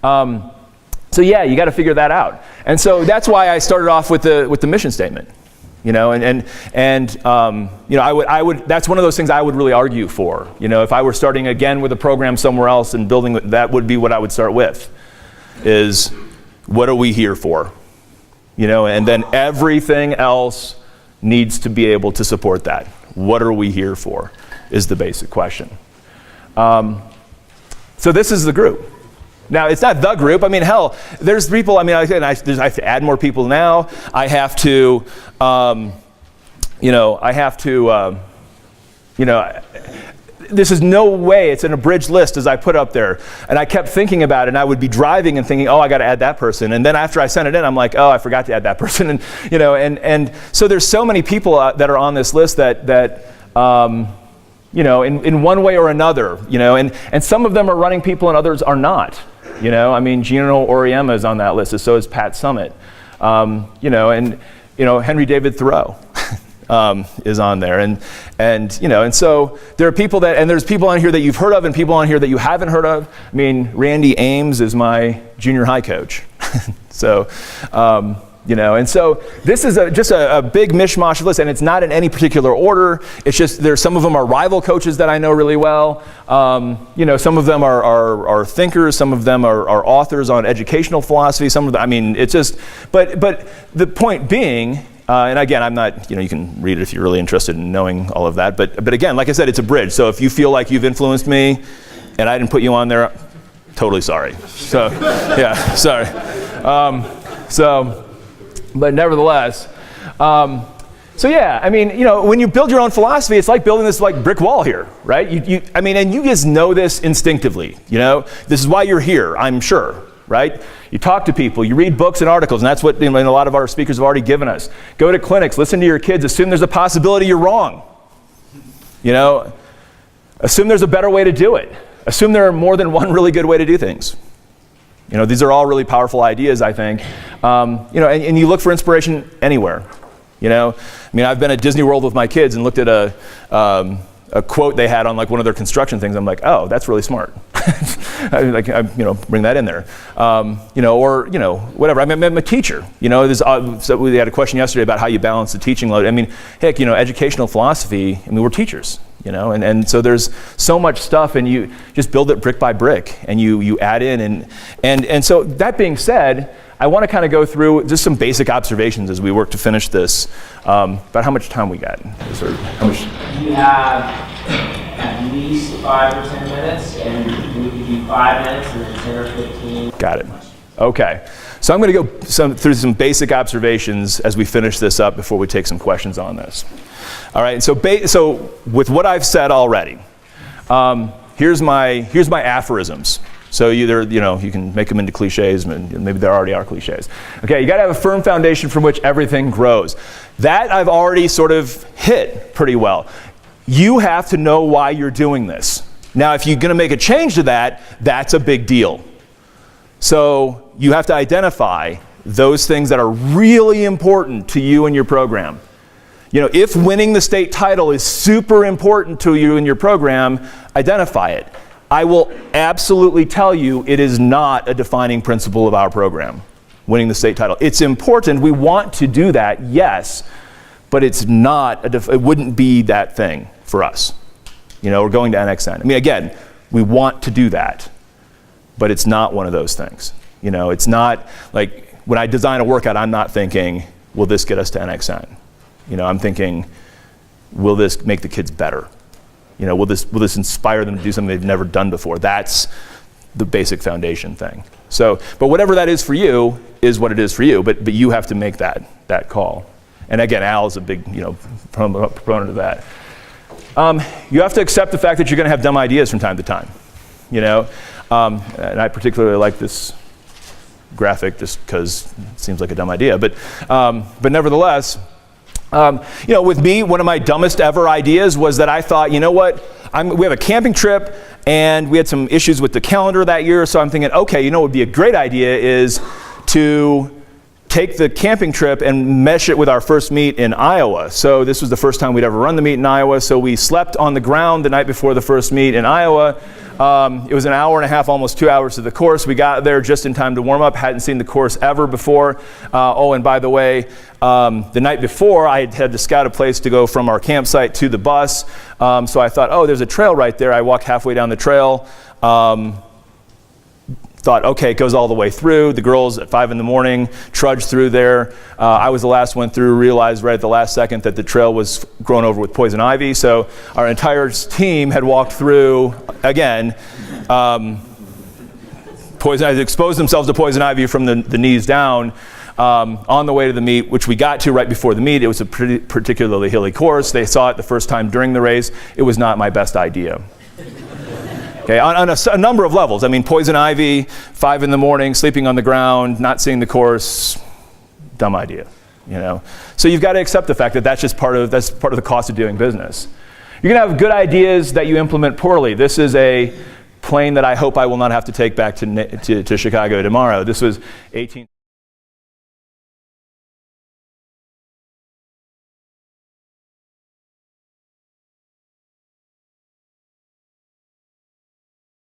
So yeah, you got to figure that out. And so that's why I started off with the mission statement. You know, and you know, I would that's one of those things I would really argue for. You know, if I were starting again with a program somewhere else and building, that would be what I would start with, is what are we here for? You know, and then everything else needs to be able to support that. What are we here for is the basic question. So this is the group. Now, it's not the group. I mean, hell, there's people, I mean, I have to add more people now. I have to, you know, this is no way, it's an abridged list as I put up there. And I kept thinking about it, and I would be driving and thinking, oh, I got to add that person. And then after I sent it in, I'm like, oh, I forgot to add that person. And, you know, and so there's so many people that are on this list that you know, in one way or another, you know, and some of them are running people and others are not. You know, I mean, Gino Oriema is on that list, and so is Pat Summit. You know, and you know, Henry David Thoreau is on there, and you know, and so there are people that, and there's people on here that you've heard of, and people on here that you haven't heard of. I mean, Randy Ames is my junior high coach, so. You know, and so this is just a big mishmash of lists, and it's not in any particular order. It's just there's some of them are rival coaches that I know really well. You know, some of them are thinkers, some of them are authors on educational philosophy. Some of them, I mean, it's just, but the point being, and again, I'm not, you know, you can read it if you're really interested in knowing all of that. But again, like I said, it's a bridge. So if you feel like you've influenced me, and I didn't put you on there, totally sorry. So yeah, sorry. But nevertheless, so yeah, I mean, you know, when you build your own philosophy, it's like building this like brick wall here, right? I mean, and you just know this instinctively, you know? This is why you're here, I'm sure, right? You talk to people, you read books and articles, and that's what, you know, a lot of our speakers have already given us. Go to clinics, listen to your kids, assume there's a possibility you're wrong. You know, assume there's a better way to do it. Assume there are more than one really good way to do things. You know, these are all really powerful ideas, I think. You know, and you look for inspiration anywhere. You know, I mean, I've been at Disney World with my kids and looked at a quote they had on like one of their construction things. I'm like, oh, that's really smart. You know, bring that in there. You know, or you know, whatever. I mean, I'm a teacher. You know, so we had a question yesterday about how you balance the teaching load. I mean, heck, you know, educational philosophy. I mean, we're teachers. You know, and so there's so much stuff, and you just build it brick by brick, and you add in, and so that being said, I want to kind of go through just some basic observations as we work to finish this. About how much time we got? Or how much? You have at least 5 or 10 minutes, and we can do 5 minutes and then 10 or 15. Got it. Okay. So I'm going to go through some basic observations as we finish this up before we take some questions on this. All right. So with what I've said already, here's my aphorisms. So either, you know, you can make them into cliches, maybe there already are cliches. Okay, you got to have a firm foundation from which everything grows. That I've already sort of hit pretty well. You have to know why you're doing this. Now, if you're going to make a change to that, that's a big deal. So you have to identify those things that are really important to you and your program. You know, if winning the state title is super important to you in your program, identify it. I will absolutely tell you it is not a defining principle of our program, winning the state title. It's important, we want to do that, yes, but it's not, it wouldn't be that thing for us. You know, we're going to NXN. I mean, again, we want to do that, but it's not one of those things. You know, it's not like, when I design a workout, I'm not thinking, will this get us to NXN? You know, I'm thinking, will this make the kids better? You know, will this inspire them to do something they've never done before? That's the basic foundation thing. So, but whatever that is for you is what it is for you, but you have to make that call. And again, Al is a big, you know, proponent of that. You have to accept the fact that you're going to have dumb ideas from time to time. You know, and I particularly like this graphic just because it seems like a dumb idea, but nevertheless. You know, with me, one of my dumbest ever ideas was that I thought, you know what, we have a camping trip, and we had some issues with the calendar that year, so I'm thinking, okay, you know what would be a great idea is to take the camping trip and mesh it with our first meet in Iowa. So this was the first time we'd ever run the meet in Iowa. So we slept on the ground the night before the first meet in Iowa. It was an hour and a half, almost 2 hours to the course. We got there just in time to warm up. Hadn't seen the course ever before. Oh, and by the way, the night before, I had to scout a place to go from our campsite to the bus. So I thought, oh, there's a trail right there. I walked halfway down the trail. Thought, okay, it goes all the way through. The girls at 5 in the morning trudged through there. I was the last one through, realized right at the last second that the trail was grown over with poison ivy. So our entire team had walked through, again, exposed themselves to poison ivy from the knees down on the way to the meet, which we got to right before the meet. It was a particularly hilly course. They saw it the first time during the race. It was not my best idea. Okay, on a number of levels. I mean, poison ivy, 5 in the morning, sleeping on the ground, not seeing the course, dumb idea, you know. So you've got to accept the fact that that's part of the cost of doing business. You're going to have good ideas that you implement poorly. This is a plane that I hope I will not have to take back to Chicago tomorrow. This was 18